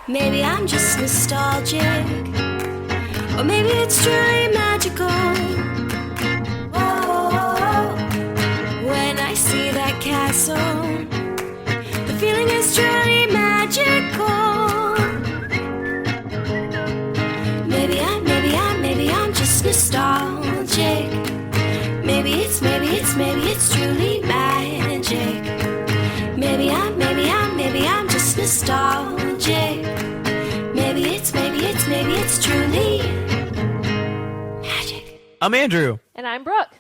Maybe I'm just nostalgic, or maybe it's truly magical. Oh, when I see that castle, the feeling is truly magical. Maybe I'm just nostalgic. Maybe it's truly magic. Maybe I'm just nostalgic. Maybe it's truly magic. I'm Andrew. And I'm Brooke.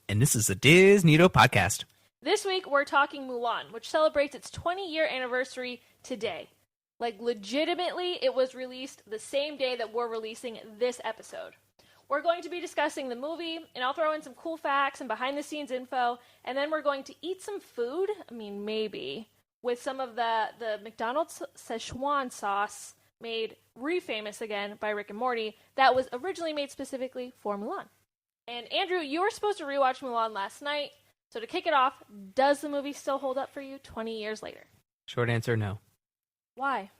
And this is the DisNeatoPodcast. This week we're talking Mulan, which celebrates its 20-year anniversary today. Like, legitimately, it was released the same day that we're releasing this episode. We're going to be discussing the movie, and I'll throw in some cool facts and behind-the-scenes info, and then we're going to eat some food, maybe, with some of the McDonald's Szechuan sauce made re-famous again by Rick and Morty that was originally made specifically for Mulan. And Andrew, you were supposed to rewatch Mulan last night, so to kick it off, does the movie still hold up for you 20 years later? Short answer, no. Why?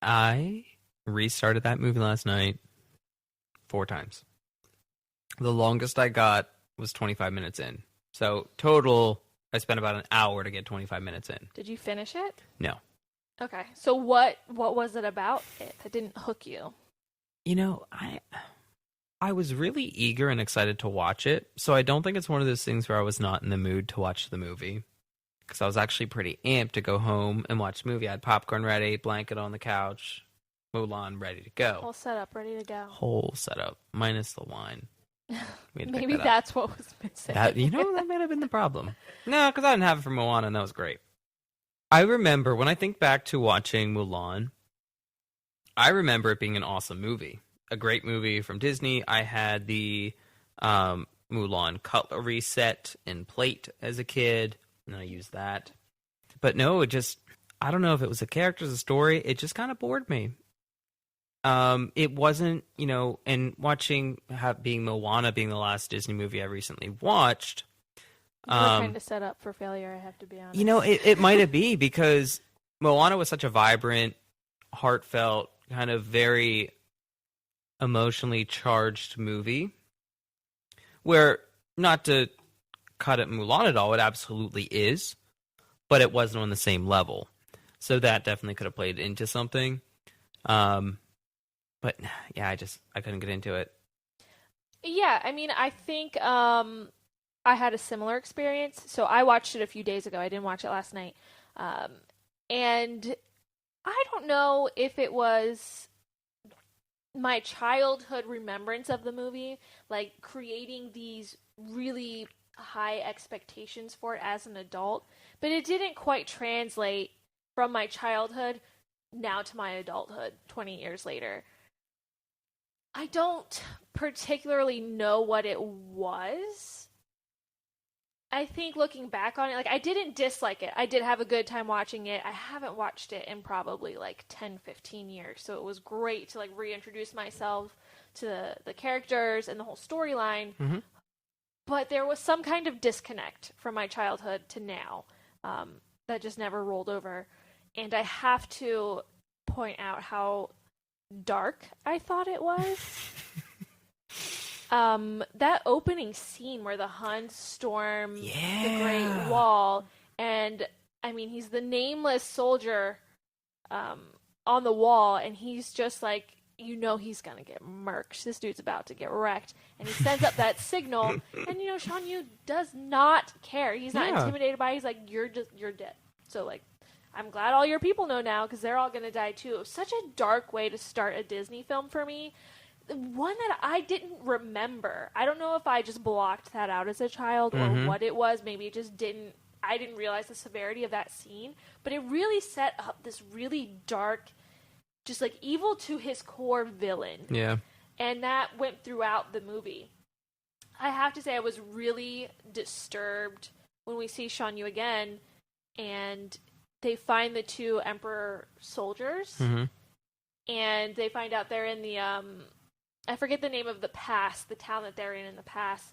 I restarted that movie last night 4 times. The longest I got was 25 minutes in. So total, I spent about an hour to get 25 minutes in. Did you finish it? No. Okay, so what was it about it that didn't hook you? You know, I was really eager and excited to watch it, so I don't think it's one of those things where I was not in the mood to watch the movie. Because I was actually pretty amped to go home and watch the movie. I had popcorn ready, blanket on the couch, Mulan ready to go. Whole setup ready to go. Whole setup, minus the wine. Maybe that's what was missing. That might have been the problem. No, because I didn't have it for Moana, and that was great. I remember, when I think back to watching Mulan, I remember it being an awesome movie. A great movie from Disney. I had the Mulan cutlery set and plate as a kid, and I used that. But no, I don't know if it was the characters, the story, it just kind of bored me. It wasn't, and being Moana being the last Disney movie I recently watched. You were kind of set up for failure, I have to be honest. It might be because Moana was such a vibrant, heartfelt, kind of very emotionally charged movie. Where, not to cut at Mulan at all, it absolutely is, but it wasn't on the same level. So that definitely could have played into something. But yeah, I couldn't get into it. Yeah, I think I had a similar experience. So I watched it a few days ago. I didn't watch it last night. And I don't know if it was my childhood remembrance of the movie, like creating these really high expectations for it as an adult, but it didn't quite translate from my childhood now to my adulthood 20 years later. I don't particularly know what it was. I think looking back on it, I didn't dislike it. I did have a good time watching it. I haven't watched it in probably 10, 15 years. So it was great to reintroduce myself to the characters and the whole storyline. Mm-hmm. But there was some kind of disconnect from my childhood to now that just never rolled over. And I have to point out how dark I thought it was. That opening scene where the Huns storm the Great Wall, and he's the nameless soldier on the wall, and he's just he's gonna get murked. This dude's about to get wrecked, and he sends up that signal, and Shan Yu does not care. He's not intimidated by it. He's like, you're dead. So I'm glad all your people know now, because they're all gonna die too. It was such a dark way to start a Disney film for me. One that I didn't remember. I don't know if I just blocked that out as a child or what it was. Maybe it just didn't. I didn't realize the severity of that scene, but it really set up this really dark, just evil to his core villain. Yeah. And that went throughout the movie. I have to say I was really disturbed when we see Shan Yu again, and they find the 2 Emperor soldiers, and they find out they're in the I forget the name of the pass, the town that they're in the pass,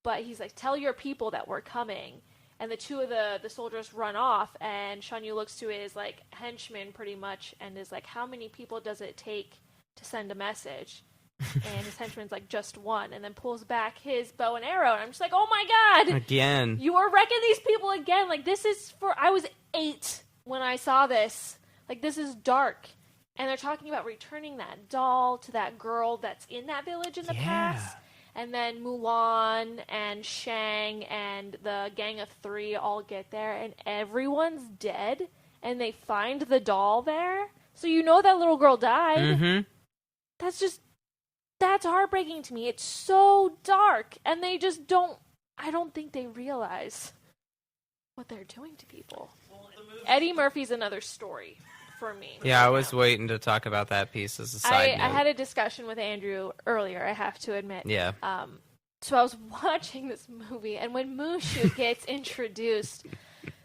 but he's like, tell your people that we're coming. and the two of the soldiers run off, and Shanyu looks to his like henchman pretty much and is like, how many people does it take to send a message? And his henchman's like, just one, and then pulls back his bow and arrow, and I'm just like, oh my god, Again. you are wrecking these people again. Like, this is I was 8 when I saw this. Like, this is dark. And they're talking about returning that doll to that girl that's in that village in the past. And then Mulan and Shang and the gang of 3 all get there, and everyone's dead, and they find the doll there. So you know that little girl died. Mm-hmm. That's heartbreaking to me. It's so dark, and they just I don't think they realize what they're doing to people. Eddie Murphy's another story for me. Yeah, I was waiting to talk about that piece as a side note. I had a discussion with Andrew earlier, I have to admit. Yeah. So I was watching this movie, and when Mushu gets introduced,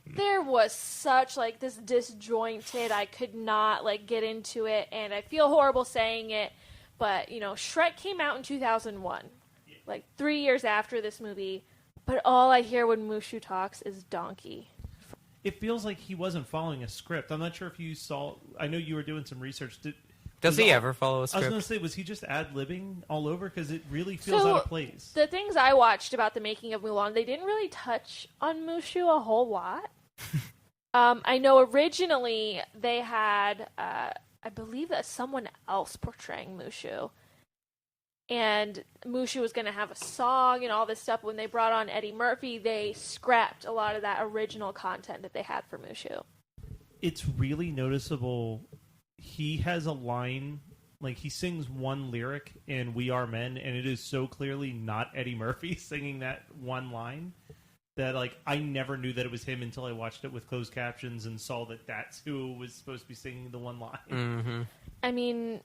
there was such, like, this disjointed, I could not, like, get into it, and I feel horrible saying it, but, you know, Shrek came out in 2001, like 3 years after this movie, but all I hear when Mushu talks is donkey. It feels like he wasn't following a script. I'm not sure if you saw... I know you were doing some research. Does he ever follow a script? I was going to say, was he just ad-libbing all over? Because it really feels out of place. The things I watched about the making of Mulan, they didn't really touch on Mushu a whole lot. I know originally they had, I believe that someone else portraying Mushu. And Mushu was going to have a song and all this stuff. When they brought on Eddie Murphy, they scrapped a lot of that original content that they had for Mushu. It's really noticeable. He has a line, like he sings one lyric in We Are Men, and it is so clearly not Eddie Murphy singing that one line that, like, I never knew that it was him until I watched it with closed captions and saw that that's who was supposed to be singing the one line. Mm-hmm. I mean,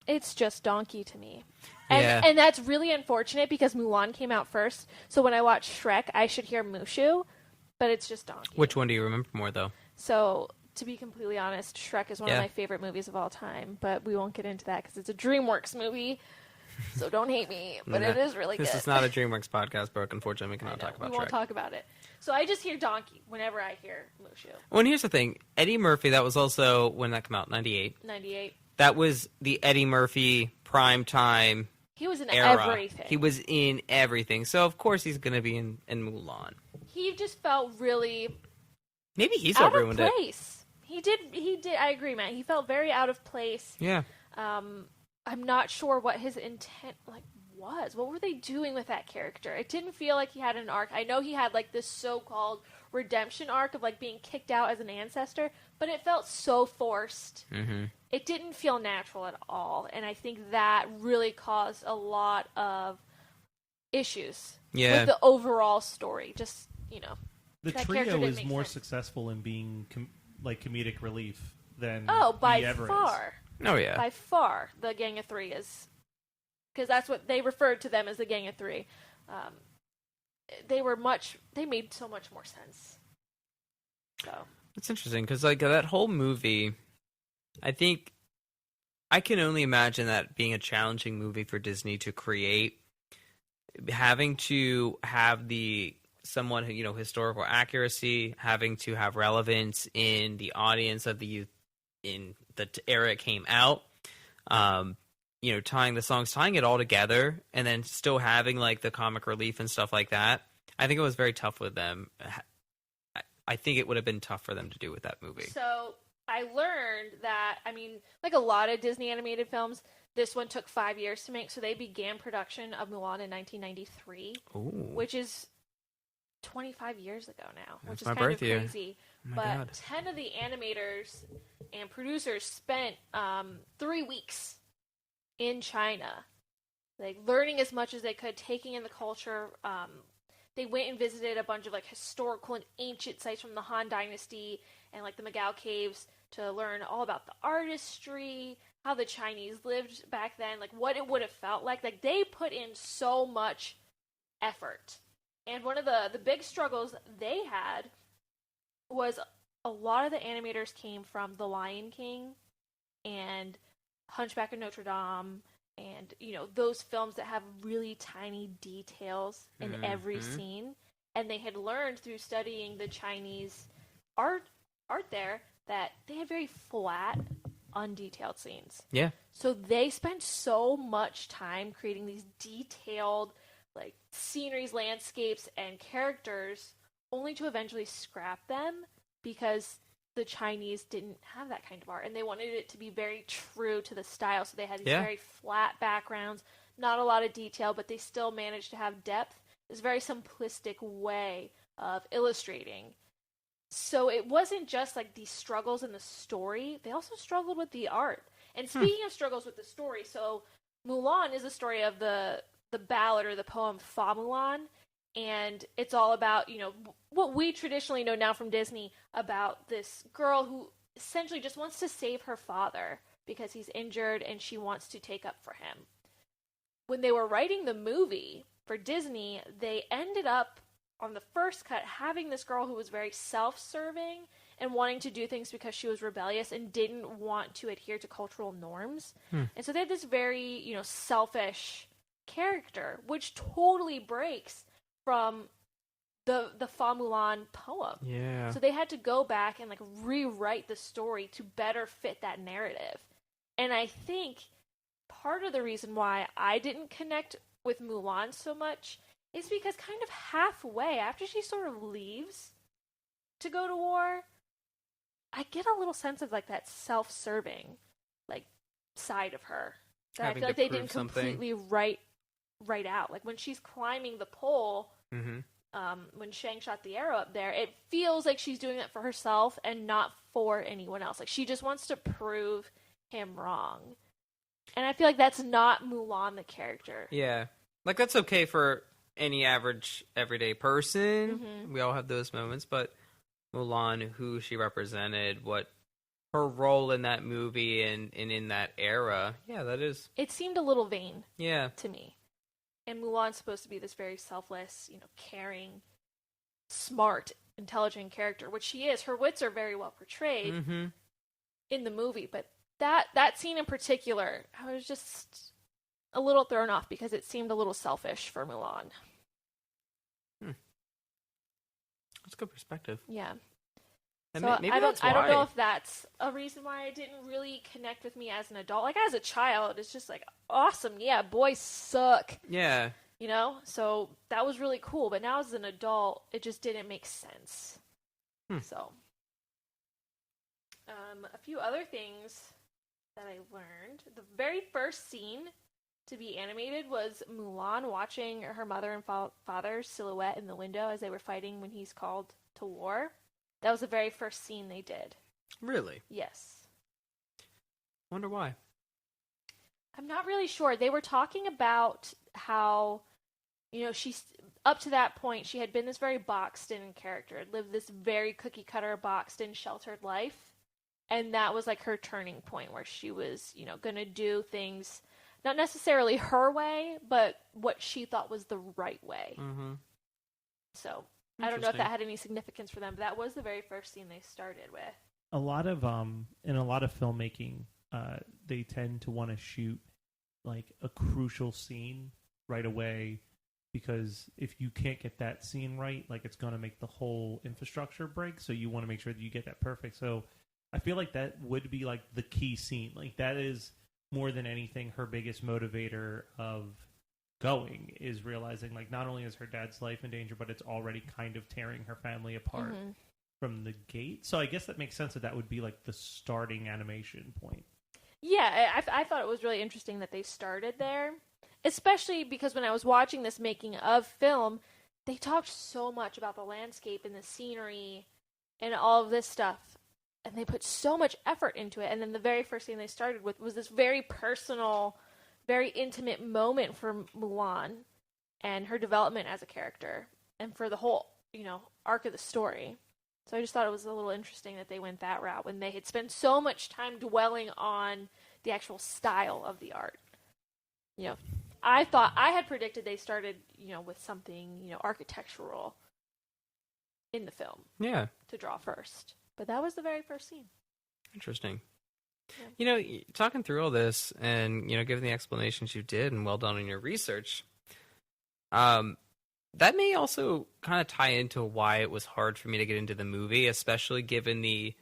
it's just donkey to me. Yeah. And that's really unfortunate because Mulan came out first. So when I watch Shrek, I should hear Mushu, but it's just donkey. Which one do you remember more, though? So, to be completely honest, Shrek is one of my favorite movies of all time, but we won't get into that because it's a DreamWorks movie, so don't hate me, but it is really good. This is not a DreamWorks podcast, Brooke. Unfortunately, we cannot talk about Shrek. We won't talk about it. So I just hear donkey whenever I hear Mushu. Well, and here's the thing. Eddie Murphy, that was also, when that came out, 98. 98. That was the Eddie Murphy prime time He was in era. everything. He was in everything. So, of course, he's going to be in Mulan. He just felt really Maybe he's out ruined of it. place. He did. I agree, Matt. He felt very out of place. Yeah. I'm not sure what his intent was. What were they doing with that character? It didn't feel like he had an arc. I know he had like this so-called redemption arc of like being kicked out as an ancestor, but it felt so forced. Mm-hmm. It didn't feel natural at all, and I think that really caused a lot of issues with the overall story. Just, you know, the trio is more successful in being comedic relief than by he ever far. is. Oh, yeah. By far, the Gang of 3 is, because that's what they referred to them as, the Gang of 3. They made so much more sense. So It's interesting because like that whole movie, I think I can only imagine that being a challenging movie for Disney to create, having to have the somewhat, you know, historical accuracy, having to have relevance in the audience of the youth in the era it came out, you know, tying the songs, tying it all together, and then still having like the comic relief and stuff like that. I think it was very tough with them. I think it would have been tough for them to do with that movie. So I learned that, I mean, like a lot of Disney animated films, this one took 5 years to make. So they began production of Mulan in 1993, which is 25 years ago now, which is kind of crazy. But God. 10 of the animators and producers spent 3 weeks in China, like learning as much as they could, taking in the culture. They went and visited a bunch of like historical and ancient sites from the Han Dynasty and like the Magao Caves to learn all about the artistry, how the Chinese lived back then, like what it would have felt like. Like they put in so much effort. And one of the big struggles they had was a lot of the animators came from The Lion King and Hunchback of Notre Dame, and, you know, those films that have really tiny details in every scene. and they had learned through studying the Chinese art there that they had very flat, undetailed scenes. Yeah. So they spent so much time creating these detailed, like, sceneries, landscapes, and characters, only to eventually scrap them because the Chinese didn't have that kind of art, and they wanted it to be very true to the style. So they had these very flat backgrounds, not a lot of detail, but they still managed to have depth. This very simplistic way of illustrating. So it wasn't just like these struggles in the story, they also struggled with the art. And speaking of struggles with the story, so Mulan is the story of the ballad or the poem Fa Mulan, and it's all about, you know, what we traditionally know now from Disney about this girl who essentially just wants to save her father because he's injured and she wants to take up for him. When they were writing the movie for Disney, they ended up on the first cut having this girl who was very self-serving and wanting to do things because she was rebellious and didn't want to adhere to cultural norms. And so they had this very, you know, selfish character, which totally breaks from the Fa Mulan poem. Yeah. So they had to go back and like rewrite the story to better fit that narrative. And I think part of the reason why I didn't connect with Mulan so much is because kind of halfway after she sort of leaves to go to war, I get a little sense of like that self-serving like side of her that Having I feel like to they prove didn't something. completely write out. Like when she's climbing the pole, when Shang shot the arrow up there, it feels like she's doing it for herself and not for anyone else. Like she just wants to prove him wrong. And I feel like that's not Mulan the character. Yeah. Like, that's okay for any average, everyday person. We all have those moments. But Mulan, who she represented, what her role in that movie and in that era, yeah, that is... It seemed a little vain Yeah. to me. And Mulan's supposed to be this very selfless, you know, caring, smart, intelligent character, which she is. Her wits are very well portrayed in the movie, but that scene in particular, I was just a little thrown off because it seemed a little selfish for Mulan. That's good perspective. Yeah. And So maybe I that's don't know why. if that's a reason why it didn't really connect with me as an adult. Like as a child, it's just like awesome. Yeah, boys suck. Yeah. You know? So that was really cool. But now as an adult, it just didn't make sense. So a few other things that I learned. The very first scene to be animated was Mulan watching her mother and father's silhouette in the window as they were fighting when he's called to war. That was the very first scene they did. Really? Yes. Wonder why. I'm not really sure. They were talking about how, you know, she's up to that point, she had been this very boxed-in character, lived this very cookie-cutter, boxed-in, sheltered life. And that was like her turning point where she was, you know, going to do things not necessarily her way, but what she thought was the right way. So I don't know if that had any significance for them, but that was the very first scene they started with. A lot of in a lot of filmmaking, they tend to want to shoot like a crucial scene right away, because if you can't get that scene right, like it's going to make the whole infrastructure break. So you want to make sure that you get that perfect. So I feel like that would be like the key scene. Like that is more than anything her biggest motivator of going, is realizing like not only is her dad's life in danger, but it's already kind of tearing her family apart from the gate. So I guess that makes sense that would be like the starting animation point. Yeah, I thought it was really interesting that they started there, especially because when I was watching this making of film, they talked so much about the landscape and the scenery and all of this stuff, and they put so much effort into it. And then the very first thing they started with was this very personal, very intimate moment for Mulan and her development as a character and for the whole, you know, arc of the story. So I just thought it was a little interesting that they went that route when they had spent so much time dwelling on the actual style of the art. You know, I had predicted they started, you know, with something, you know, architectural in the film. Yeah. To draw first. But that was the very first scene. Interesting. Yeah. You know, talking through all this and, you know, given the explanations you did and well done in your research, that may also kind of tie into why it was hard for me to get into the movie, especially given the,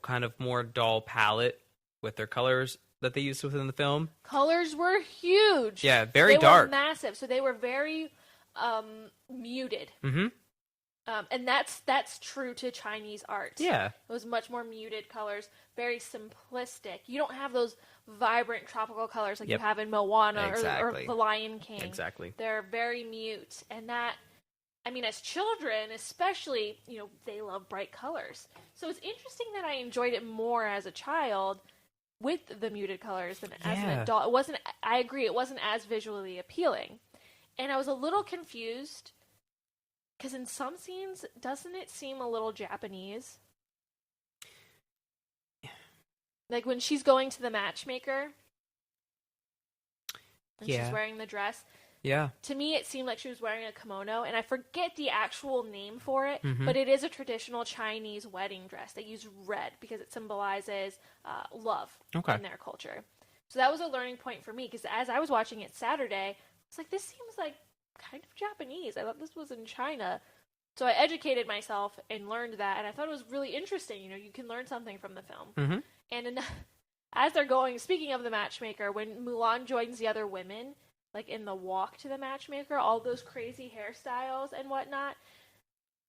kind of more dull palette with their colors that they used within the film. Colors were huge. Yeah, very they dark. Were massive, so they were very muted. Mm-hmm. And that's true to Chinese art. Yeah. It was much more muted colors, very simplistic. You don't have those vibrant tropical colors like you have in Moana or The Lion King. Exactly. They're very mute. And that, as children, especially, they love bright colors. So it's interesting that I enjoyed it more as a child with the muted colors than as an adult. I agree, it wasn't as visually appealing. And I was a little confused because in some scenes, doesn't it seem a little Japanese? Like when she's going to the matchmaker and she's wearing the dress. Yeah. To me, it seemed like she was wearing a kimono, and I forget the actual name for it, but it is a traditional Chinese wedding dress. They use red because it symbolizes love in their culture. So that was a learning point for me, because as I was watching it Saturday, I was like, this seems like kind of Japanese. I thought this was in China. So I educated myself and learned that, and I thought it was really interesting. You can learn something from the film. Mm-hmm. And as they're going, speaking of the matchmaker, when Mulan joins the other women, like in the walk to the matchmaker, all those crazy hairstyles and whatnot,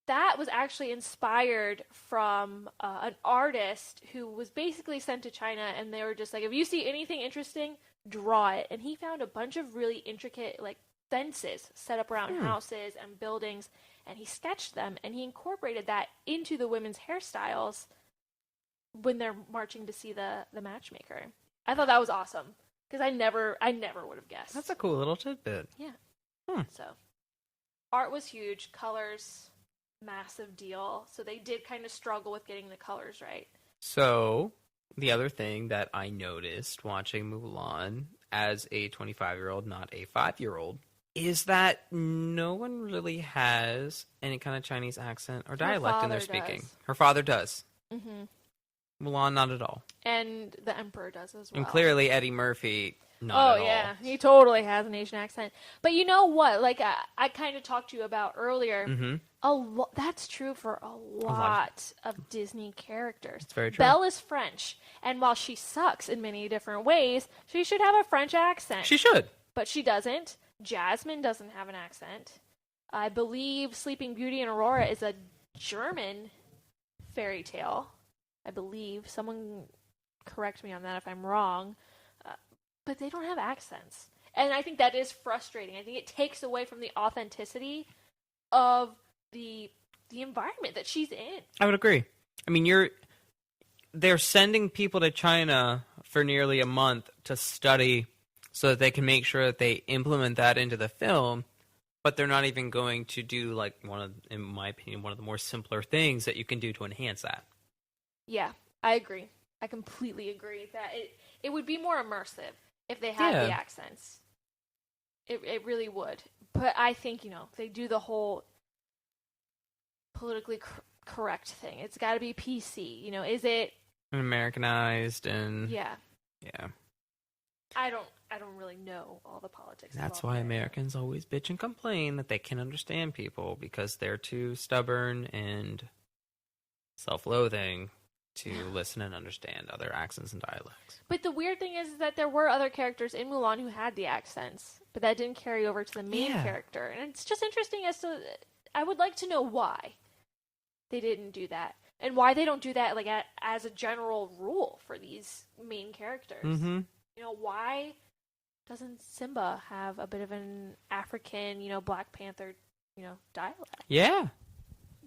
that was actually inspired from an artist who was basically sent to China, and they were just like, if you see anything interesting, draw it. And he found a bunch of really intricate, like, fences set up around houses and buildings, and he sketched them, and he incorporated that into the women's hairstyles when they're marching to see the matchmaker. I thought that was awesome, because I never would have guessed. That's a cool little tidbit. Yeah. So, art was huge. Colors, massive deal. So they did kind of struggle with getting the colors right. So, the other thing that I noticed watching Mulan as a 25-year-old, not a 5-year-old, is that no one really has any kind of Chinese accent or dialect in their speaking. Her father does. Mm-hmm. Mulan, not at all. And the Emperor does as well. And clearly Eddie Murphy, not at all. Oh, yeah. He totally has an Asian accent. But you know what? Like I kind of talked to you about earlier. Mm-hmm. That's true for a lot of Disney characters. It's very true. Belle is French. And while she sucks in many different ways, she should have a French accent. She should. But she doesn't. Jasmine doesn't have an accent. I believe Sleeping Beauty and Aurora is a German fairy tale. I believe. Someone correct me on that if I'm wrong. But they don't have accents. And I think that is frustrating. I think it takes away from the authenticity of the environment that she's in. I would agree. I mean, they're sending people to China for nearly a month to study so that they can make sure that they implement that into the film, but they're not even going to do, like, in my opinion, one of the more simpler things that you can do to enhance that. Yeah, I agree. I completely agree that it would be more immersive if they had the accents. It really would. But I think, they do the whole politically correct thing. It's got to be PC. Is it Americanized and yeah. I don't really know all the politics. That's why Americans always bitch and complain that they can understand people, because they're too stubborn and self-loathing to listen and understand other accents and dialects. But the weird thing is that there were other characters in Mulan who had the accents, but that didn't carry over to the main character. And it's just interesting I would like to know why they didn't do that. And why they don't do that like as a general rule for these main characters. Mm-hmm. Why doesn't Simba have a bit of an African, Black Panther, dialect? Yeah.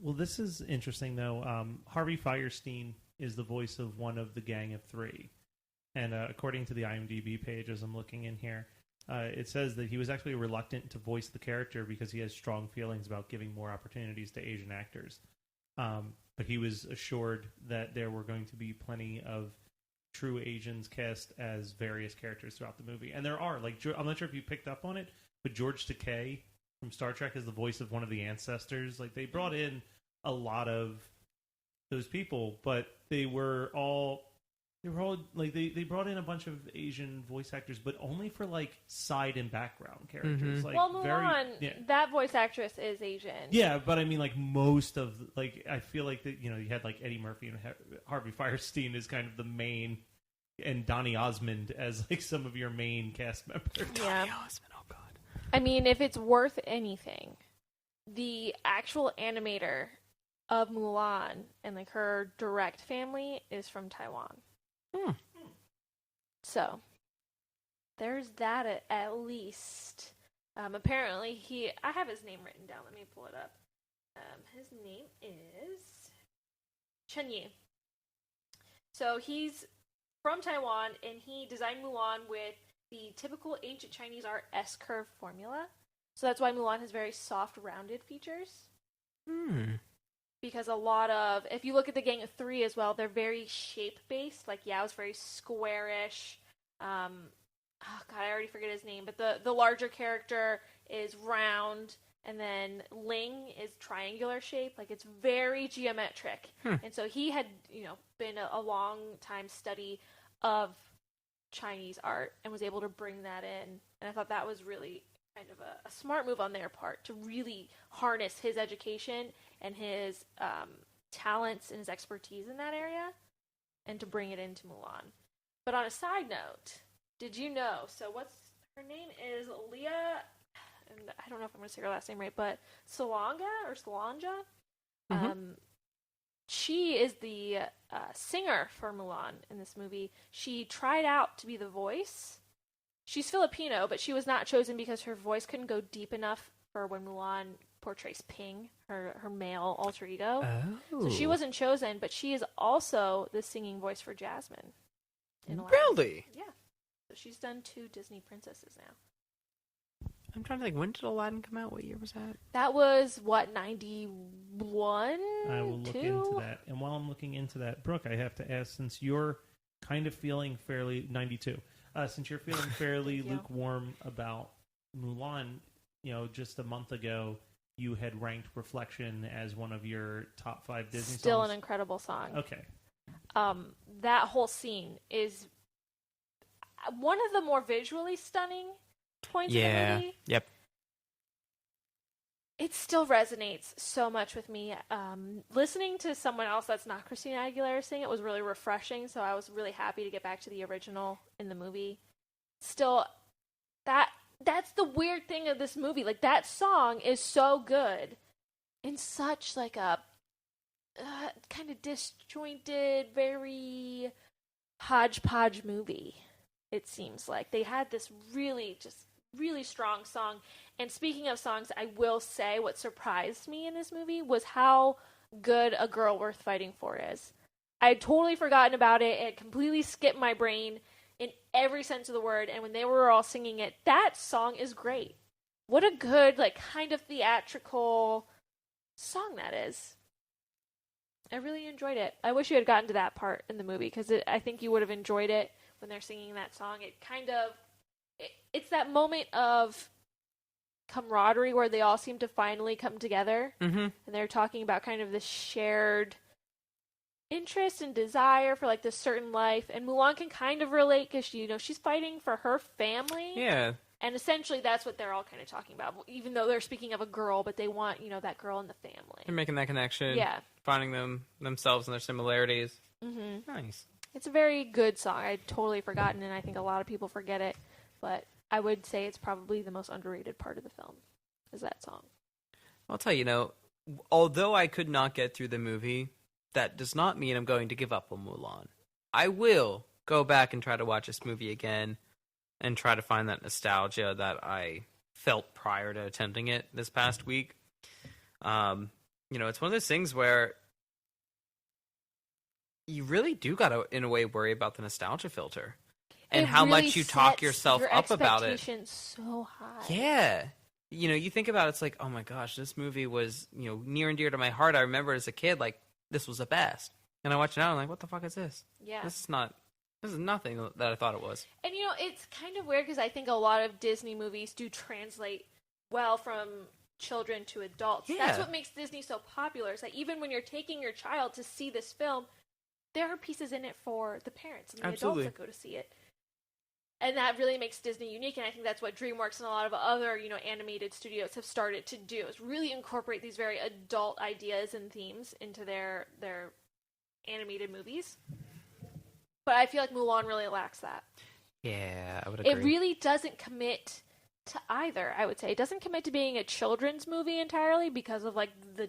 Well, this is interesting, though. Harvey Fierstein is the voice of one of the Gang of Three. And according to the IMDb page, as I'm looking in here, it says that he was actually reluctant to voice the character because he has strong feelings about giving more opportunities to Asian actors. But he was assured that there were going to be plenty of true Asians cast as various characters throughout the movie. And there are. I'm not sure if you picked up on it, but George Takei from Star Trek is the voice of one of the ancestors. Like, they brought in a lot of those people, but they were all They were all like they brought in a bunch of Asian voice actors, but only for like side and background characters. Like Mulan, that voice actress is Asian. Yeah, but I mean, like most of like I feel like that you had like Eddie Murphy and Harvey Fierstein as kind of the main, and Donny Osmond as like some of your main cast members. Yeah. Donny Osmond, oh god. I mean, if it's worth anything, the actual animator of Mulan and like her direct family is from Taiwan. So there's that at least. Apparently I have his name written down. Let me pull it up. His name is Chen Yi. So he's from Taiwan, and he designed Mulan with the typical ancient Chinese art S-curve formula. So that's why Mulan has very soft, rounded features. Because a lot of, if you look at the Gang of Three as well, they're very shape-based. Like Yao's very squarish. Oh god, I already forget his name. But the larger character is round, and then Ling is triangular shape. Like it's very geometric. And so he had, been a long time study of Chinese art and was able to bring that in. And I thought that was really kind of a smart move on their part to really harness his education and his talents and his expertise in that area and to bring it into Mulan. But on a side note, did you know, so her name is Leah, and I don't know if I'm going to say her last name right, but Salonga. She is the singer for Mulan in this movie. She tried out to be the voice. She's Filipino, but she was not chosen because her voice couldn't go deep enough for when Mulan portrays Ping, her male alter ego. So she wasn't chosen, but she is also the singing voice for Jasmine. In Aladdin. Really? Yeah. So she's done 2 Disney princesses now. I'm trying to think, when did Aladdin come out? What year was that? That was, 91? I will look into that. And while I'm looking into that, Brooke, I have to ask, since you're kind of feeling fairly... 92. Since you're feeling fairly lukewarm about Mulan, just a month ago, you had ranked Reflection as one of your top 5 Disney songs. Still an incredible song. Okay. That whole scene is one of the more visually stunning points of the movie. Yep. It still resonates so much with me. Listening to someone else that's not Christina Aguilera sing it was really refreshing, so I was really happy to get back to the original in the movie. Still, that's the weird thing of this movie. Like, that song is so good in such, like, a kind of disjointed, very hodgepodge movie, it seems like. They had this really strong song. And speaking of songs, I will say what surprised me in this movie was how good A Girl Worth Fighting For is. I had totally forgotten about it. It completely skipped my brain in every sense of the word. And when they were all singing it, that song is great. What a good, like, kind of theatrical song that is. I really enjoyed it. I wish you had gotten to that part in the movie, because I think you would have enjoyed it when they're singing that song. It kind of... It's that moment of camaraderie where they all seem to finally come together. And they're talking about kind of this shared interest and desire for like this certain life. And Mulan can kind of relate because she's fighting for her family. Yeah. And essentially that's what they're all kind of talking about. Even though they're speaking of a girl, but they want, that girl in the family. They're making that connection. Yeah. Finding themselves and their similarities. Nice. It's a very good song. I'd totally forgotten, and I think a lot of people forget it. But I would say it's probably the most underrated part of the film, is that song. I'll tell you, although I could not get through the movie, that does not mean I'm going to give up on Mulan. I will go back and try to watch this movie again and try to find that nostalgia that I felt prior to attempting it this past week. It's one of those things where you really do got to, in a way, worry about the nostalgia filter. And how really much you talk yourself up about it. So high. Yeah. You think about it, it's like, oh my gosh, this movie was, near and dear to my heart. I remember as a kid, like, this was the best. And I watch it now, and I'm like, what the fuck is this? Yeah. This is nothing that I thought it was. And, it's kind of weird because I think a lot of Disney movies do translate well from children to adults. Yeah. That's what makes Disney so popular. Is that even when you're taking your child to see this film, there are pieces in it for the parents and the Absolutely. adults that go to see it. And that really makes Disney unique, and I think that's what DreamWorks and a lot of other, animated studios have started to do, is really incorporate these very adult ideas and themes into their animated movies. But I feel like Mulan really lacks that. Yeah, I would agree. It really doesn't commit to either, I would say. It doesn't commit to being a children's movie entirely because of, like, the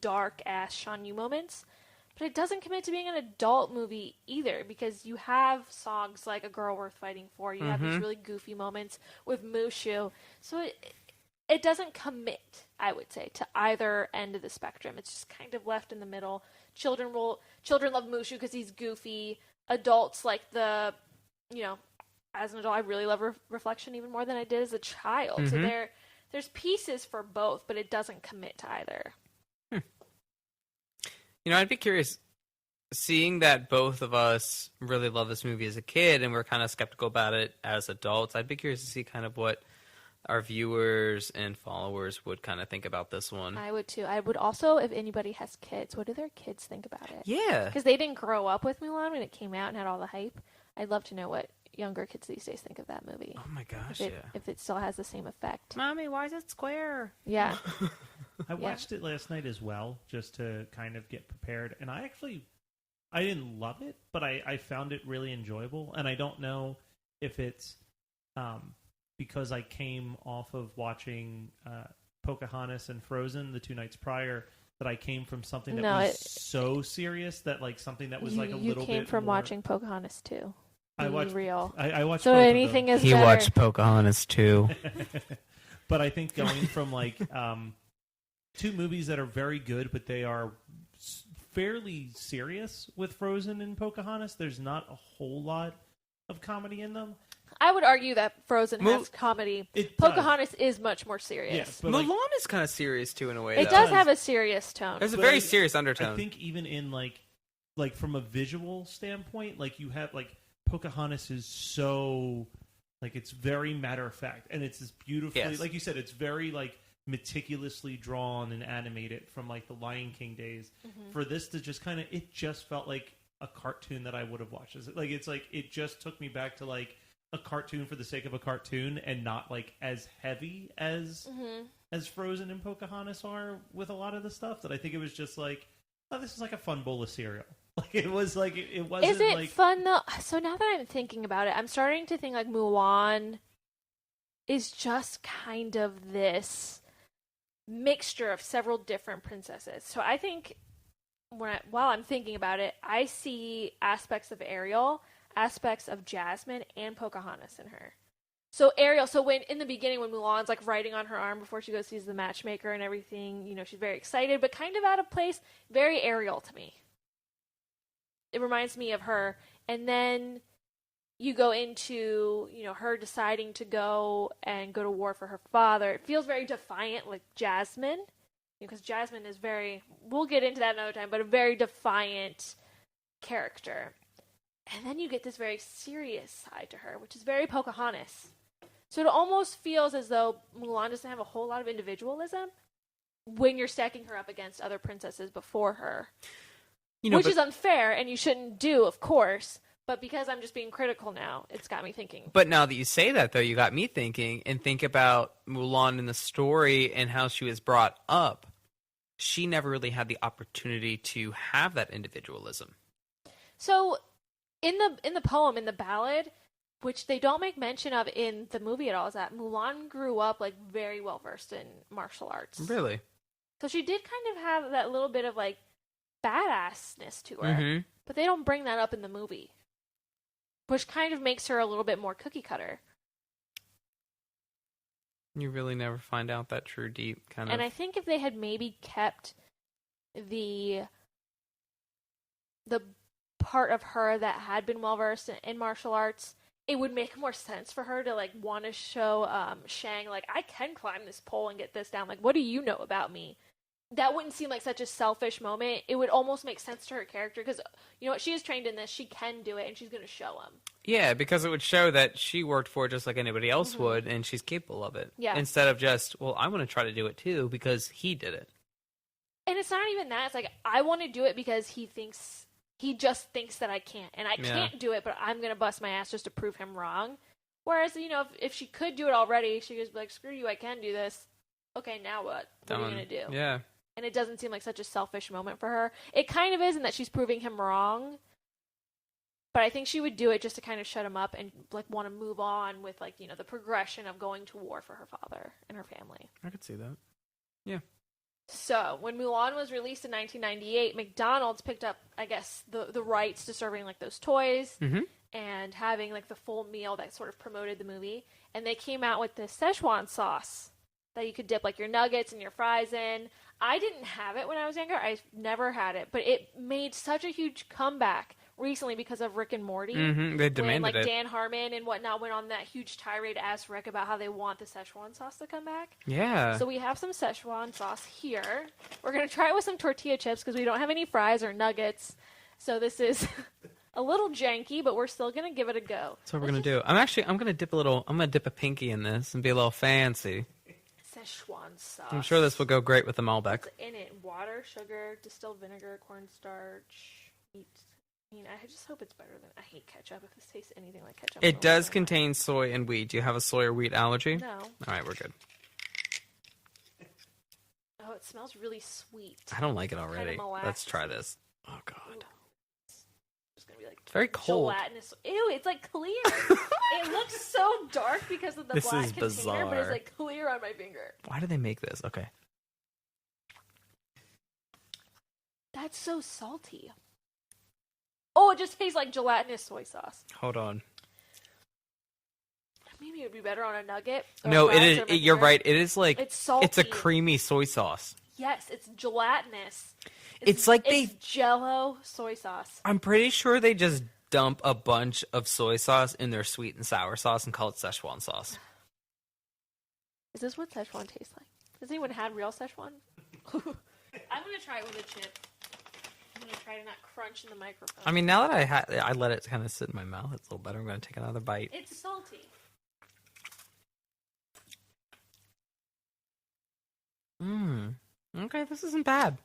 dark-ass Hajioannou moments. But it doesn't commit to being an adult movie either, because you have songs like A Girl Worth Fighting For. You have these really goofy moments with Mushu. So it doesn't commit, I would say, to either end of the spectrum. It's just kind of left in the middle. Children love Mushu because he's goofy. Adults like as an adult, I really love Reflection even more than I did as a child. So there's pieces for both, but it doesn't commit to either. I'd be curious, seeing that both of us really love this movie as a kid and we're kind of skeptical about it as adults, I'd be curious to see kind of what our viewers and followers would kind of think about this one. I would too. I would also, if anybody has kids, what do their kids think about it? Yeah. Because they didn't grow up with Mulan when it came out and had all the hype. I'd love to know what younger kids these days think of that movie. Oh my gosh, if it still has the same effect. Mommy, why is it square? Yeah. I watched it last night as well, just to kind of get prepared. And I didn't love it, but I found it really enjoyable. And I don't know if it's because I came off of watching Pocahontas and Frozen the 2 nights prior, that I came from something that was so serious that like something that was like a little bit. You came from more... watching Pocahontas too. I watched real. I watched. So both anything of is he better. watched Pocahontas too. But I think going from like 2 movies that are very good, but they are fairly serious with Frozen and Pocahontas. There's not a whole lot of comedy in them. I would argue that Frozen has comedy. Pocahontas is much more serious. Yes, but Mulan is kind of serious too in a way. It does have a serious tone. There's a very serious undertone. I think even in like from a visual standpoint, like you have like Pocahontas is so like it's very matter of fact, and it's this beautifully like you said, it's very like meticulously drawn and animated from like the Lion King days. For this to just kind of, it just felt like a cartoon that I would have watched. It's like it just took me back to like a cartoon for the sake of a cartoon, and not like as heavy as Frozen and Pocahontas are with a lot of the stuff. That I think it was just like, oh, this is like a fun bowl of cereal. Like it was like it wasn't. Is it like... fun though? So now that I'm thinking about it, I'm starting to think like Mulan is just kind of this mixture of several different princesses. So I think while I'm thinking about it, I see aspects of Ariel, aspects of Jasmine, and Pocahontas in her. So Ariel, when in the beginning when Mulan's like riding on her arm before she goes sees the matchmaker and everything, she's very excited but kind of out of place. Very Ariel to me. It reminds me of her. And then you go into, her deciding to go to war for her father. It feels very defiant, like Jasmine, because Jasmine is we'll get into that another time, but a very defiant character. And then you get this very serious side to her, which is very Pocahontas. So it almost feels as though Mulan doesn't have a whole lot of individualism when you're stacking her up against other princesses before her. Which is unfair, and you shouldn't do, of course. But because I'm just being critical now, it's got me thinking. But now that you say that, though, you got me thinking, and think about Mulan in the story and how she was brought up. She never really had the opportunity to have that individualism. So, in the poem, in the ballad, which they don't make mention of in the movie at all, is that Mulan grew up like very well versed in martial arts. Really? So she did kind of have that little bit of like badassness to her, but they don't bring that up in the movie, which kind of makes her a little bit more cookie cutter. You really never find out that true deep kind of. And I think if they had maybe kept the part of her that had been well versed in martial arts, it would make more sense for her to like want to show Shang like, I can climb this pole and get this down. Like, what do you know about me? That wouldn't seem like such a selfish moment. It would almost make sense to her character because, she is trained in this. She can do it, and she's going to show him. Yeah, because it would show that she worked for it just like anybody else would, and she's capable of it. Yeah. Instead of just, well, I want to try to do it too because he did it. And it's not even that. It's like, I want to do it because he thinks he just thinks that I can't, and I can't do it, but I'm gonna bust my ass just to prove him wrong. Whereas, you know, if she could do it already, she goes like, "Screw you, I can do this." Okay, now what? What are you gonna do? Yeah. And it doesn't seem like such a selfish moment for her. It kind of is in that she's proving him wrong. But I think she would do it just to kind of shut him up and like want to move on with like, you know, the progression of going to war for her father and her family. I could see that. Yeah. So when Mulan was released in 1998, McDonald's picked up, I guess, the rights to serving like those toys and having like the full meal that sort of promoted the movie. And they came out with this Szechuan sauce that you could dip like your nuggets and your fries in. I didn't have it when I was younger. I never had it, but it made such a huge comeback recently because of Rick and Morty. They demanded when, like, it. Dan Harmon and whatnot went on that huge tirade as Rick about how they want the Szechuan sauce to come back. Yeah. So we have some Szechuan sauce here. We're going to try it with some tortilla chips because we don't have any fries or nuggets. So this is a little janky, but we're still going to give it a go. That's what we're going to do. I'm going to dip a pinky in this and be a little fancy. Szechuan sauce. I'm sure this will go great with the Malbec. What's in it? Water, sugar, distilled vinegar, cornstarch, meat. I mean, I just hope it's better than... I hate ketchup. If this tastes anything like ketchup... It does contain soy and wheat. Do you have a soy or wheat allergy? No. All right, we're good. Oh, it smells really sweet. I don't like it already. Kind of Let's try this. Oh, God. It's just going to be like... It's very cold. Gelatinous. Ew, it's like clear. It looks so dark because of the This black is container, bizarre. but it's like clear on my finger. Why do they make this? Okay. That's so salty. Oh, it just tastes like gelatinous soy sauce. Hold on. Maybe it would be better on a nugget. Or No, fries it or is. my You're finger. right. It is like... It's salty. It's a creamy soy sauce. Yes, it's gelatinous. It's like they... It's Jell-O soy sauce. I'm pretty sure they just dump a bunch of soy sauce in their sweet and sour sauce and call it Szechuan sauce. Is this what Szechuan tastes like? Has anyone had real Szechuan? I'm going to try it with a chip. I'm going to try to not crunch in the microphone. I mean, now that I let it kind of sit in my mouth, it's a little better. I'm going to take another bite. It's salty. Okay, this isn't bad.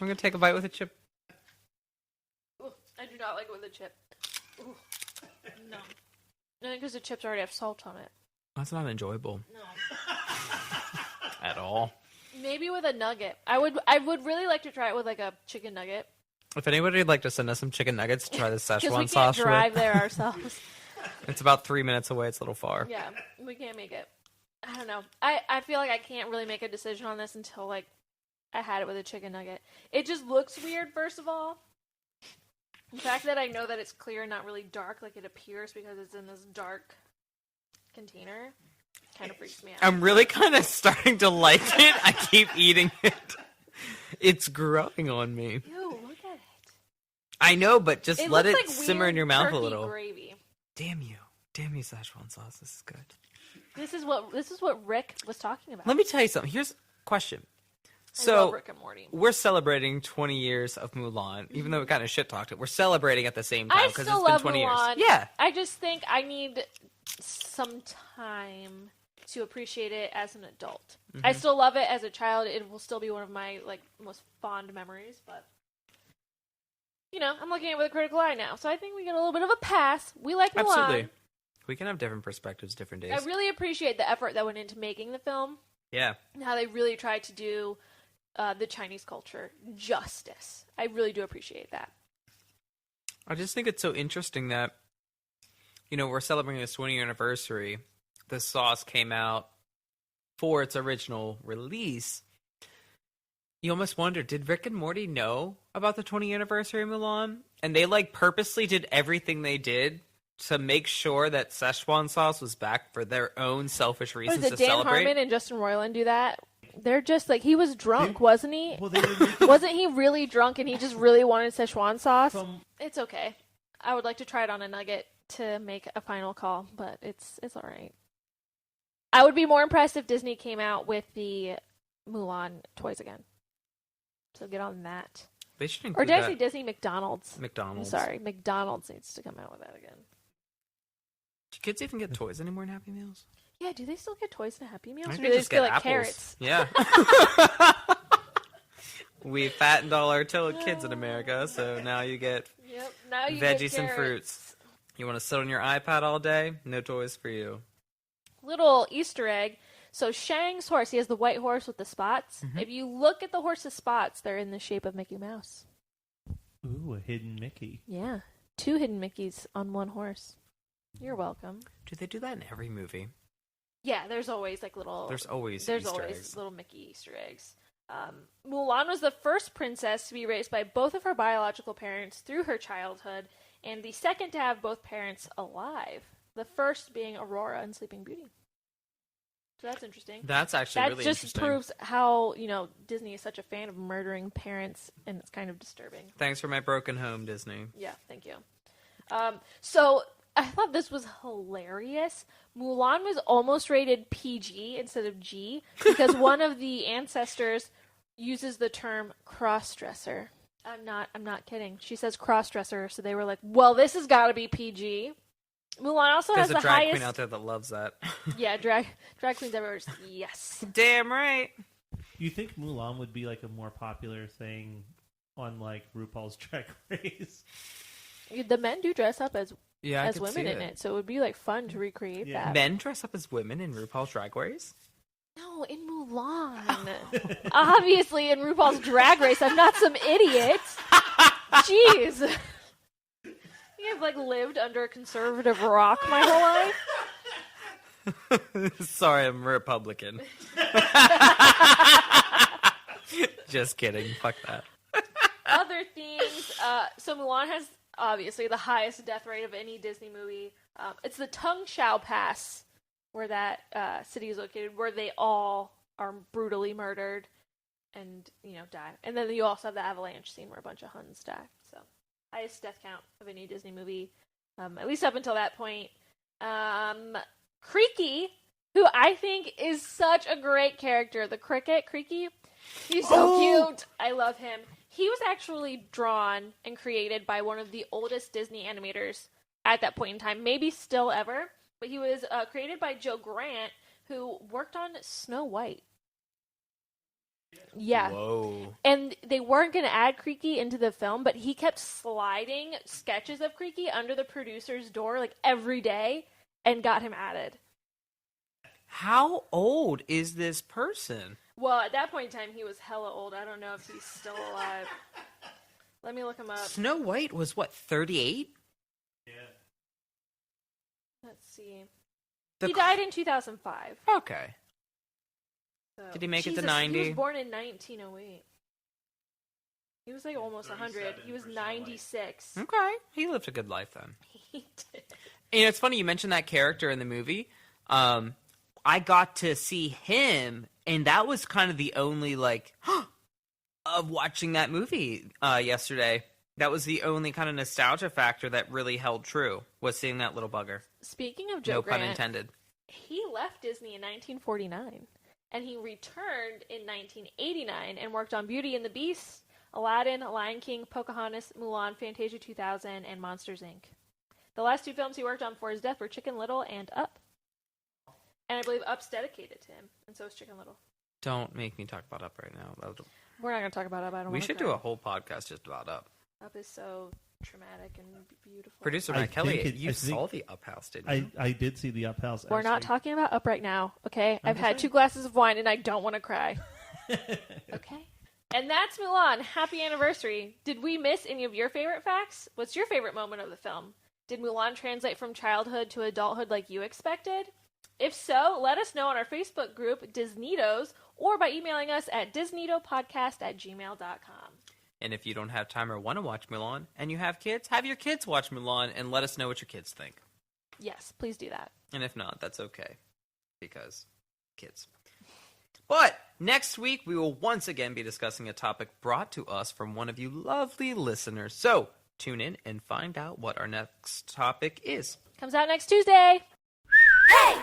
I'm going to take a bite with a chip. Ooh, I do not like it with a chip. Ooh, no. I think because the chips already have salt on it. That's not enjoyable No. at all. Maybe with a nugget. I would really like to try it with like a chicken nugget. If anybody would like to send us some chicken nuggets to try the Because Szechuan we sauce can't drive with, there ourselves. it's about 3 minutes away. It's a little far. Yeah, we can't make it. I don't know. I feel like I can't really make a decision on this until like I had it with a chicken nugget. It just looks weird, first of all. The fact that I know that it's clear and not really dark like it appears because it's in this dark container kind of freaks me out. I'm really kind of starting to like it. I keep eating it. It's growing on me. Ew, look at it. I know, but just let looks it like simmer weird in your mouth a turkey little. Gravy. Damn you, Szechuan sauce. This is good. This is what Rick was talking about. Let me tell you something. Here's a question. I So love Rick and Morty. we're celebrating 20 years of Mulan, even though we kind of shit talked it. We're celebrating at the same time I because still it's been love 20 Mulan. years. Yeah, I just think I need some time to appreciate it as an adult. I still love it as a child. It will still be one of my like most fond memories, but you know, I'm looking at it with a critical eye now. So I think we get a little bit of a pass. We like Mulan. absolutely. We can have different perspectives, different days. I really appreciate the effort that went into making the film Yeah. and how they really tried to do the Chinese culture justice. I really do appreciate that. I just think it's so interesting that, you know, we're celebrating this 20-year anniversary. The sauce came out for its original release. You almost wonder, did Rick and Morty know about the 20th anniversary of Mulan? And they, like, purposely did everything they did to make sure that Szechuan sauce was back for their own selfish What reasons is to it, Dan celebrate. Harmon and Justin Roiland do that? They're just like, he was drunk, wasn't he? Well, they were making Wasn't he really drunk and he just really wanted Szechuan sauce? from It's okay. I would like to try it on a nugget to make a final call, but it's all right. I would be more impressed if Disney came out with the Mulan toys again. So get on that. They should Or include did I that. say Disney? McDonald's. I'm McDonald's. sorry. McDonald's needs to come out with that again. Do kids even get toys anymore in Happy Meals? Yeah, do they still get toys in Happy Meals? I Or think do they they just get like apples. carrots? Yeah. We fattened all our kids in America, so now you get Yep. Now you veggies get and carrots. fruits. You want to sit on your iPad all day? No toys for you. Little Easter egg. So Shang's horse, he has the white horse with the spots. Mm-hmm. If you look at the horse's spots, they're in the shape of Mickey Mouse. Ooh, a hidden Mickey. Yeah. 2 hidden Mickeys on one horse. You're welcome. Do they do that in every movie? Yeah, there's always like little. There's always There's Easter always eggs. little Mickey Easter eggs. Mulan was the first princess to be raised by both of her biological parents through her childhood, and the second to have both parents alive. The first being Aurora in Sleeping Beauty. So that's interesting. That's actually That really just interesting. proves how, Disney is such a fan of murdering parents, and it's kind of disturbing. Thanks for my broken home, Disney. Yeah, thank you. So I thought this was hilarious. Mulan was almost rated PG instead of G because one of the ancestors uses the term cross-dresser. I'm not kidding. She says cross-dresser, so they were like, well, this has got to be PG. Mulan also has There's a the drag highest... queen out there that loves that. Yeah, drag queens everywhere. Yes. Damn right. You think Mulan would be like a more popular thing on like RuPaul's Drag Race? The men do dress up as Yeah, I could women see in it, so it would be like fun to recreate Yeah. that. Men dress up as women in RuPaul's Drag Race? No, in Mulan. Obviously, in RuPaul's Drag Race, I'm not some idiot. Jeez. I've like lived under a conservative rock my whole life. Sorry, I'm Republican. Just kidding. Fuck that. Other things. So Mulan has obviously the highest death rate of any Disney movie. It's the Tung Shao Pass, where that city is located, where they all are brutally murdered and die. And then you also have the avalanche scene where a bunch of Huns die. So highest death count of any Disney movie, at least up until that point. Creaky, who I think is such a great character, the cricket, Creaky. He's so cute. I love him. He was actually drawn and created by one of the oldest Disney animators at that point in time, maybe still ever. But he was created by Joe Grant, who worked on Snow White. Yeah. Whoa. And they weren't going to add Creaky into the film, but he kept sliding sketches of Creaky under the producer's door like every day and got him added. How old is this person? Well, at that point in time, he was hella old. I don't know if he's still alive. Let me look him up. Snow White was what, 38? Yeah. Let's see. He died in 2005. Okay. So. Did he make it to Jesus, 90? He was born in 1908. He was like almost 100. He was 96. Okay. He lived a good life then. He did. It's funny you mentioned that character in the movie. I got to see him, and that was kind of the only, of watching that movie yesterday. That was the only kind of nostalgia factor that really held true, was seeing that little bugger. Speaking of Joe No Grant, pun intended. he left Disney in 1949, and he returned in 1989 and worked on Beauty and the Beast, Aladdin, Lion King, Pocahontas, Mulan, Fantasia 2000, and Monsters, Inc. The last 2 films he worked on before his death were Chicken Little and Up. And I believe Up's dedicated to him, and so is Chicken Little. Don't make me talk about Up right now. We're not going to talk about Up. I don't We want to should do a whole podcast just about Up. Up is so traumatic and beautiful. Producer I Matt Kelly, think you I think- saw the Up House, didn't you? I did see the Up House. We're not actually. talking about Up right now, okay? I'm I've just had saying. 2 glasses of wine, and I don't want to cry. Okay? And that's Mulan. Happy anniversary. Did we miss any of your favorite facts? What's your favorite moment of the film? Did Mulan translate from childhood to adulthood like you expected? If so, let us know on our Facebook group, DisNeatos, or by emailing us at DisNeatoPodcast@gmail.com. And if you don't have time or want to watch Mulan, and you have kids, have your kids watch Mulan and let us know what your kids think. Yes, please do that. And if not, that's okay. Because kids. But next week, we will once again be discussing a topic brought to us from one of you lovely listeners. So tune in and find out what our next topic is. Comes out next Tuesday. Hey!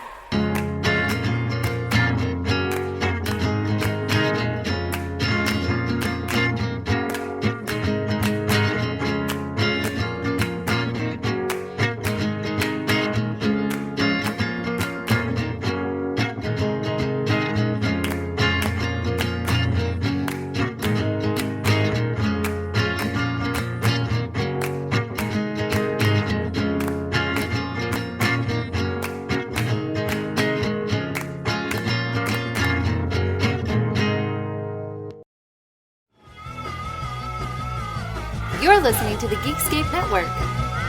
listening to the Geekscape Network.